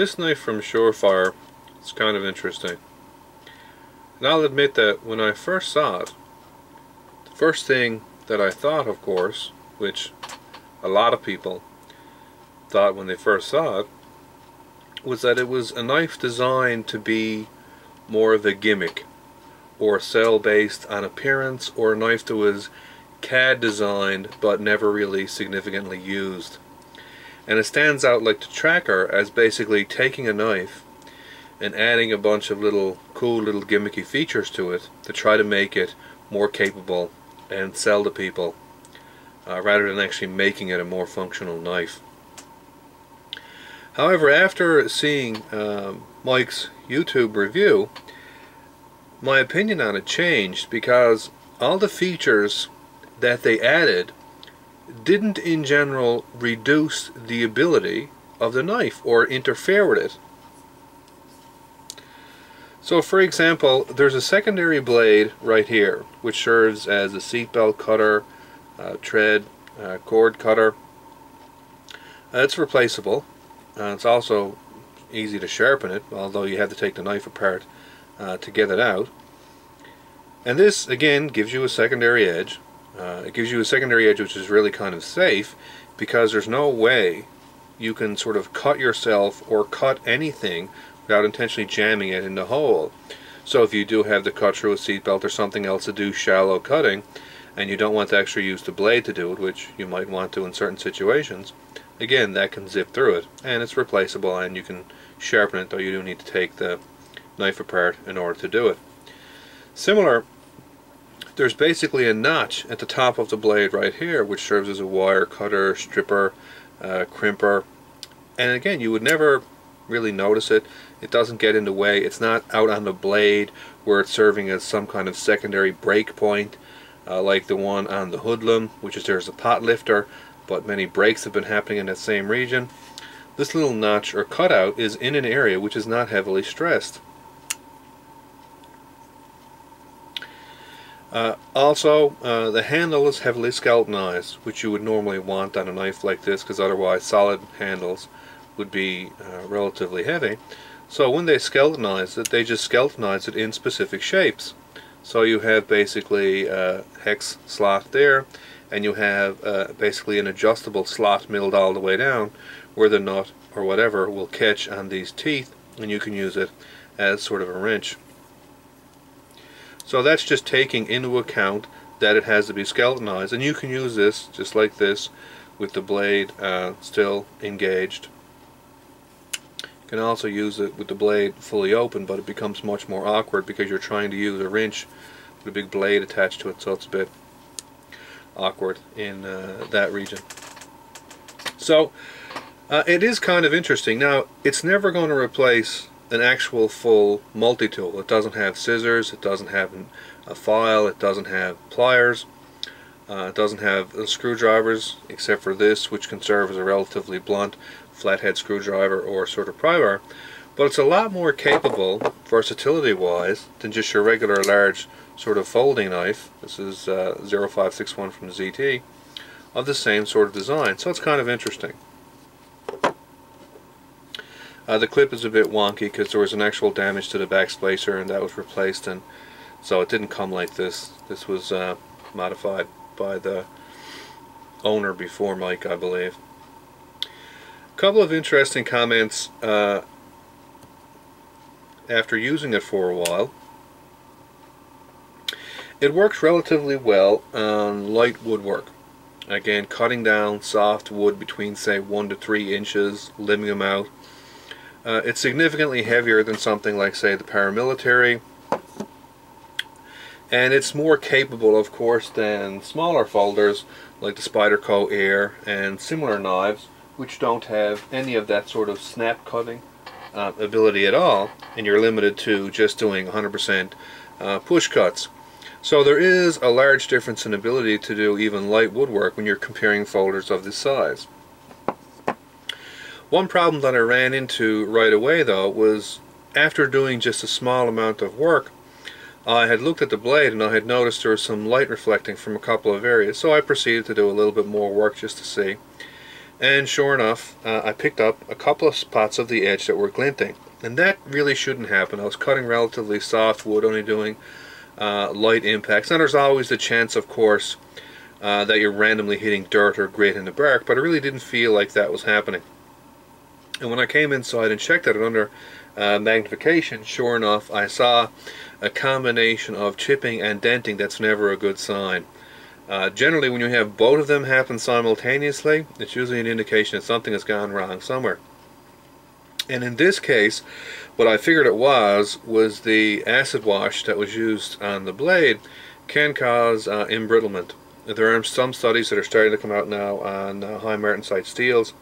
This knife from Surefire is kind of interesting. And I'll admit that when I first saw it, the first thing that I thought, of course, which a lot of people thought when they first saw it, was that it was a knife designed to be more of a gimmick, or sell based on appearance, or a knife that was CAD designed but never really significantly used. And it stands out like the tracker as basically taking a knife and adding a bunch of cool little gimmicky features to it to try to make it more capable and sell to people, rather than actually making it a more functional knife. However, after seeing Mike's YouTube review, my opinion on it changed, because all the features that they added didn't in general reduce the ability of the knife or interfere with it. So for example, there's a secondary blade right here which serves as a seatbelt cutter, tread, cord cutter. It's replaceable. It's also easy to sharpen it, although you have to take the knife apart to get it out. And this again gives you a secondary edge. It gives you a secondary edge which is really kind of safe, because there's no way you can sort of cut yourself or cut anything without intentionally jamming it in the hole. So if you do have to cut through a seatbelt or something else to do shallow cutting, and you don't want to actually use the blade to do it, which you might want to in certain situations, again, that can zip through it, and it's replaceable, and you can sharpen it, though you do need to take the knife apart in order to do it. Similar, there's basically a notch at the top of the blade right here which serves as a wire cutter, stripper, crimper, and again, you would never really notice it. It doesn't get in the way. It's not out on the blade where it's serving as some kind of secondary break point, like the one on the hoodlum, which is there's a pot lifter, but many breaks have been happening in that same region. This little notch or cutout is in an area which is not heavily stressed. Also, the handle is heavily skeletonized, which you would normally want on a knife like this, because otherwise solid handles would be relatively heavy. So when they skeletonize it, they just skeletonize it in specific shapes. So you have basically a hex slot there, and you have basically an adjustable slot milled all the way down where the nut or whatever will catch on these teeth, and you can use it as sort of a wrench. So that's just taking into account that it has to be skeletonized, and you can use this just like this with the blade still engaged. You can also use it with the blade fully open, but it becomes much more awkward because you're trying to use a wrench with a big blade attached to it, so it's a bit awkward in that region. So it is kind of interesting. Now, it's never going to replace an actual full multi-tool. It doesn't have scissors, it doesn't have a file, it doesn't have pliers, it doesn't have screwdrivers except for this, which can serve as a relatively blunt flathead screwdriver or sort of pry bar. But it's a lot more capable versatility wise than just your regular large sort of folding knife. This is 0561 from ZT, of the same sort of design, so it's kind of interesting. The clip is a bit wonky because there was an actual damage to the back splacer, and that was replaced, and so it didn't come like this. This was modified by the owner before Mike, I believe. A couple of interesting comments after using it for a while. It works relatively well on light woodwork. Again, cutting down soft wood between say 1 to 3 inches, limbing them out. It's significantly heavier than something like say the paramilitary, and it's more capable of course than smaller folders like the Spyderco Air and similar knives, which don't have any of that sort of snap cutting ability at all, and you're limited to just doing 100% push cuts. So there is a large difference in ability to do even light woodwork when you're comparing folders of this size. One problem that I ran into right away though was after doing just a small amount of work, I had looked at the blade and I had noticed there was some light reflecting from a couple of areas, so I proceeded to do a little bit more work just to see. And sure enough, I picked up a couple of spots of the edge that were glinting. And that really shouldn't happen. I was cutting relatively soft wood, only doing light impacts. Now there's always the chance, of course, that you're randomly hitting dirt or grit in the bark, but I really didn't feel like that was happening. And when I came inside and checked at it under magnification, sure enough, I saw a combination of chipping and denting that's never a good sign. Generally, when you have both of them happen simultaneously, it's usually an indication that something has gone wrong somewhere. And in this case, what I figured it was the acid wash that was used on the blade can cause embrittlement. There are some studies that are starting to come out now on high martensite steels,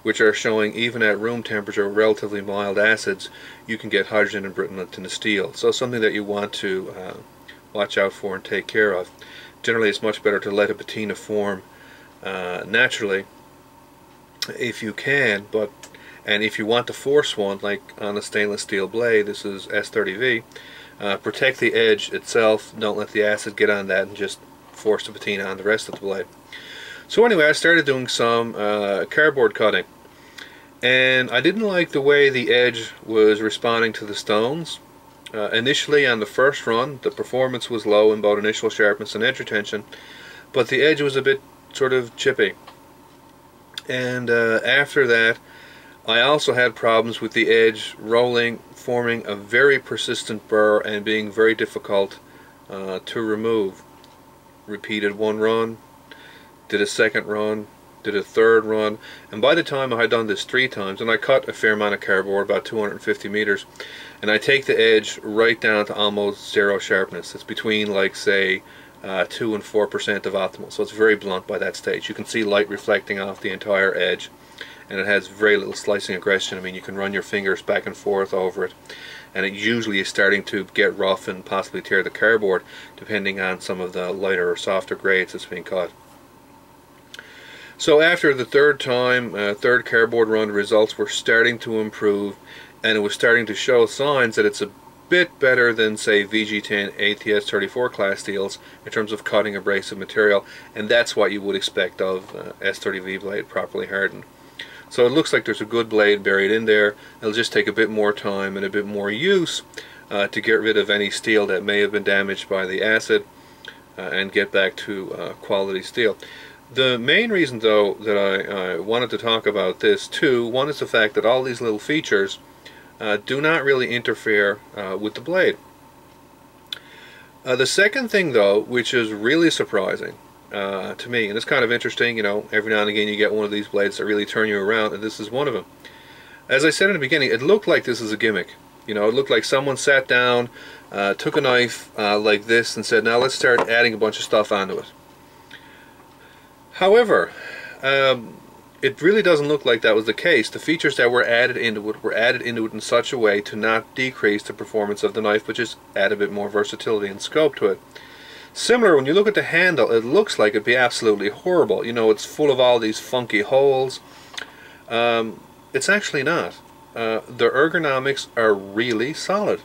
which are showing even at room temperature, relatively mild acids, you can get hydrogen embrittlement in the steel. So something that you want to watch out for and take care of. Generally, it's much better to let a patina form naturally if you can, and if you want to force one, like on a stainless steel blade, this is S30V, protect the edge itself, don't let the acid get on that, and just force the patina on the rest of the blade. So anyway, I started doing some cardboard cutting, and I didn't like the way the edge was responding to the stones. Initially on the first run, the performance was low in both initial sharpness and edge retention, but the edge was a bit sort of chippy. And after that, I also had problems with the edge rolling, forming a very persistent burr and being very difficult to remove. Repeated one run, did a second run, did a third run, and by the time I had done this 3 times, and I cut a fair amount of cardboard, about 250 meters, and I take the edge right down to almost zero sharpness. It's between, like, say 2 and 4% of optimal, so it's very blunt by that stage. You can see light reflecting off the entire edge, and it has very little slicing aggression. I mean, you can run your fingers back and forth over it, and it usually is starting to get rough and possibly tear the cardboard, depending on some of the lighter or softer grades that's being cut. So after the third time, third cardboard run, the results were starting to improve, and it was starting to show signs that it's a bit better than, say, VG10 ATS 34 class steels in terms of cutting abrasive material, and that's what you would expect of S30V blade properly hardened. So it looks like there's a good blade buried in there. It'll just take a bit more time and a bit more use to get rid of any steel that may have been damaged by the acid and get back to quality steel. The main reason, though, that I wanted to talk about this too, one is the fact that all these little features do not really interfere with the blade. The second thing, though, which is really surprising to me, and it's kind of interesting, you know, every now and again you get one of these blades that really turn you around, and this is one of them. As I said in the beginning, it looked like this is a gimmick. You know, it looked like someone sat down, took a knife like this and said, now let's start adding a bunch of stuff onto it. However, it really doesn't look like that was the case. The features that were added into it in such a way to not decrease the performance of the knife, but just add a bit more versatility and scope to it. Similar, when you look at the handle, it looks like it'd be absolutely horrible. You know, it's full of all these funky holes. It's actually not. The ergonomics are really solid.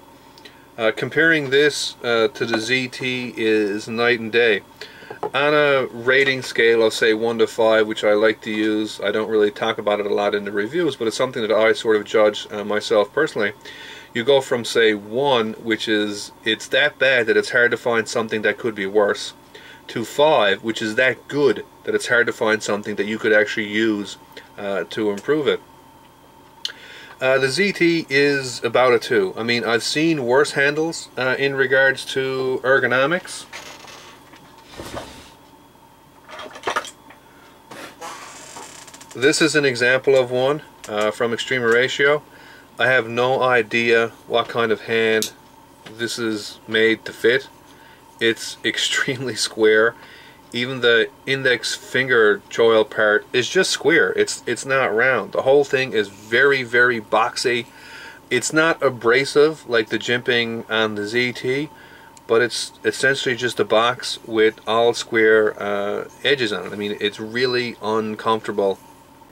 Comparing this to the ZT is night and day. On a rating scale of, say, 1 to 5, which I like to use, I don't really talk about it a lot in the reviews, but it's something that I sort of judge myself personally. You go from, say, 1, which is, it's that bad that it's hard to find something that could be worse, to 5, which is that good that it's hard to find something that you could actually use to improve it. The ZT is about a 2. I mean, I've seen worse handles in regards to ergonomics. This is an example of one from Extreme Ratio. I have no idea what kind of hand this is made to fit. It's extremely square. Even the index finger choil part is just square. It's not round. The whole thing is very, very boxy. It's not abrasive like the jimping on the ZT, but it's essentially just a box with all square edges on it. I mean, it's really uncomfortable.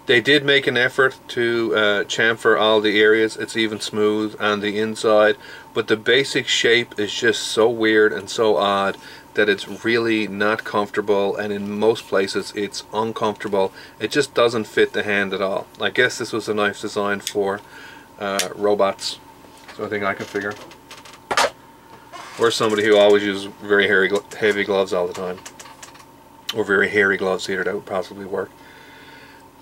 They did make an effort to chamfer all the areas. It's even smooth on the inside, but the basic shape is just so weird and so odd that it's really not comfortable, and in most places it's uncomfortable. It just doesn't fit the hand at all. I guess this was a knife designed for robots, so I think I can figure. Or somebody who always uses very heavy gloves all the time, or very hairy gloves either, that would possibly work.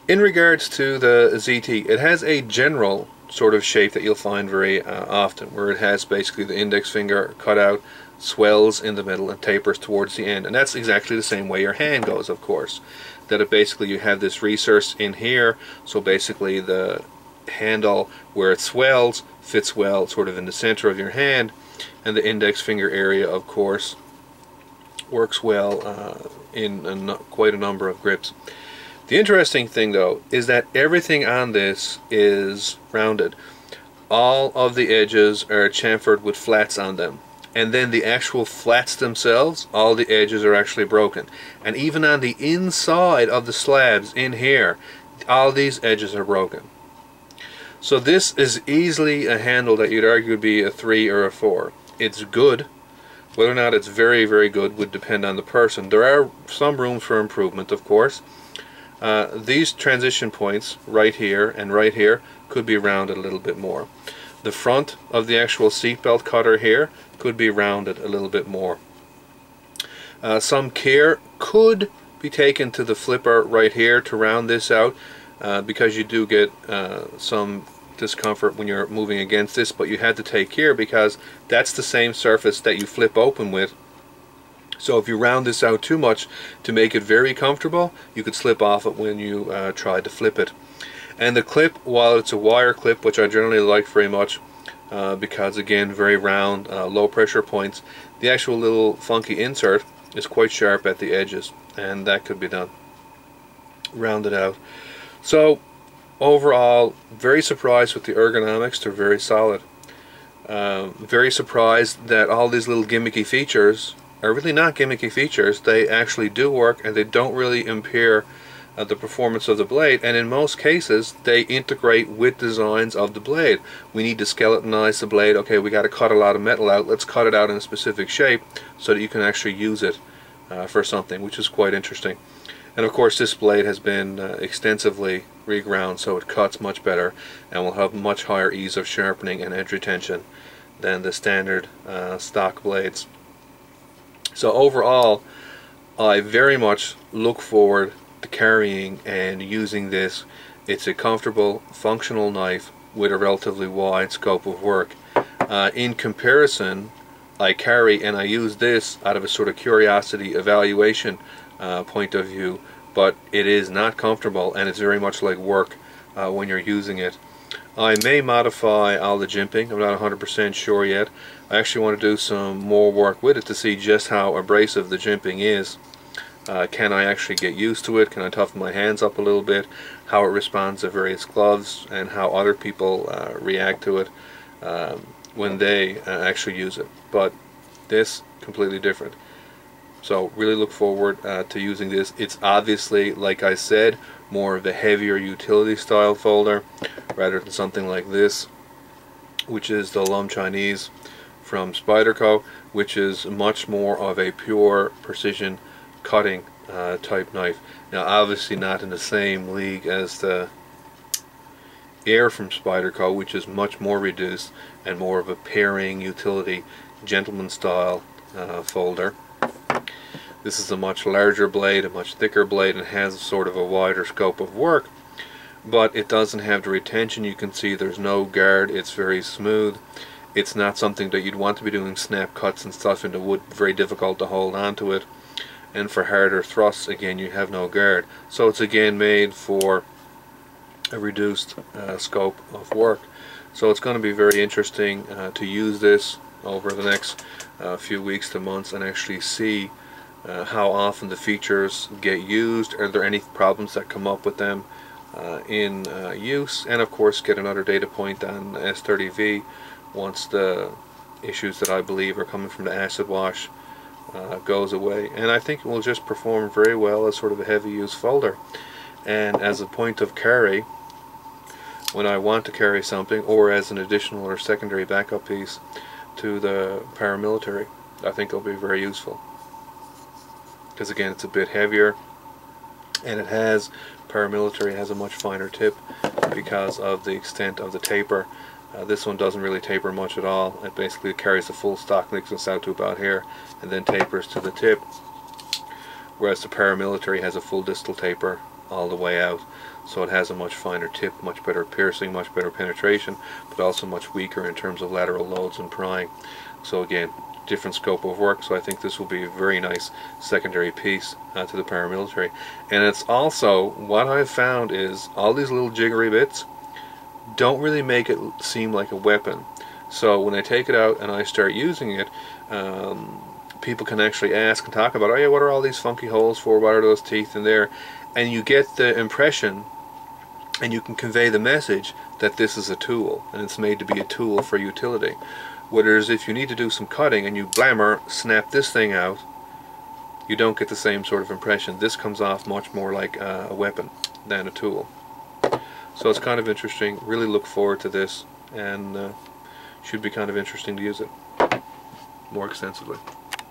In regards to the ZT, it has a general sort of shape that you'll find very often, where it has basically the index finger cut out, swells in the middle and tapers towards the end, and that's exactly the same way your hand goes, of course. That it basically, you have this recess in here, so basically the handle where it swells fits well sort of in the center of your hand, and the index finger area, of course, works well in quite a number of grips. The interesting thing though is that everything on this is rounded. All of the edges are chamfered with flats on them, and then the actual flats themselves, all the edges are actually broken, and even on the inside of the slabs in here, all these edges are broken. So this is easily a handle that you'd argue would be a 3 or a 4. It's good. Whether or not it's very, very good would depend on the person. There are some room for improvement, of course. These transition points right here and right here could be rounded a little bit more. The front of the actual seatbelt cutter here could be rounded a little bit more. Some care could be taken to the flipper right here to round this out, because you do get some discomfort when you're moving against this, but you had to take care because that's the same surface that you flip open with. So if you round this out too much to make it very comfortable, you could slip off it when you try to flip it. And the clip, while it's a wire clip, which I generally like very much, because again, very round, low pressure points, the actual little funky insert is quite sharp at the edges, and that could be done, rounded out. So overall, very surprised with the ergonomics. They're very solid. Very surprised that all these little gimmicky features are really not gimmicky features. They actually do work, and they don't really impair the performance of the blade, and in most cases they integrate with designs of the blade. We need to skeletonize the blade. Okay, we got to cut a lot of metal out. Let's cut it out in a specific shape so that you can actually use it for something, which is quite interesting. And of course, this blade has been extensively reground, so it cuts much better and will have much higher ease of sharpening and edge retention than the standard stock blades. So overall, I very much look forward to carrying and using this. It's a comfortable, functional knife with a relatively wide scope of work. In comparison, I carry and I use this out of a sort of curiosity evaluation point of view, but it is not comfortable, and it's very much like work when you're using it. I may modify all the jimping. I'm not 100% sure yet. I actually want to do some more work with it to see just how abrasive the jimping is. Can I actually get used to it? Can I toughen my hands up a little bit? How it responds to various gloves, and how other people react to it when they actually use it. But this, completely different. So really look forward to using this. It's obviously, like I said, more of a heavier utility style folder rather than something like this, which is the Lum Chinese from Spyderco, which is much more of a pure precision cutting type knife. Now obviously not in the same league as the Air from Spyderco, which is much more reduced and more of a paring utility gentleman style folder. This is a much larger blade, a much thicker blade, and has sort of a wider scope of work, but it doesn't have the retention. You can see there's no guard. It's very smooth. It's not something that you'd want to be doing snap cuts and stuff into wood. Very difficult to hold onto it. And for harder thrusts, again, you have no guard. So it's again made for a reduced scope of work. So it's going to be very interesting to use this over the next few weeks to months and actually see how often the features get used. Are there any problems that come up with them in use? And of course get another data point on S30V once the issues that I believe are coming from the acid wash goes away. And I think it will just perform very well as sort of a heavy use folder and as a point of carry when I want to carry something, or as an additional or secondary backup piece to the paramilitary. I think it'll be very useful. because again it's a bit heavier, and it has, paramilitary has a much finer tip because of the extent of the taper. This one doesn't really taper much at all. It basically carries the full stock thickness out to about here and then tapers to the tip, whereas the paramilitary has a full distal taper all the way out, so it has a much finer tip, much better piercing, much better penetration, but also much weaker in terms of lateral loads and prying. So again, different scope of work, so I think this will be a very nice secondary piece to the paramilitary. And it's also, what I've found is all these little jiggery bits don't really make it seem like a weapon. So when I take it out and I start using it, people can actually ask and talk about, oh yeah, what are all these funky holes for, what are those teeth in there? And you get the impression, and you can convey the message that this is a tool, and it's made to be a tool for utility. Whereas if you need to do some cutting and you blammer, snap this thing out, you don't get the same sort of impression. This comes off much more like a weapon than a tool. So it's kind of interesting. Really look forward to this, and should be kind of interesting to use it more extensively.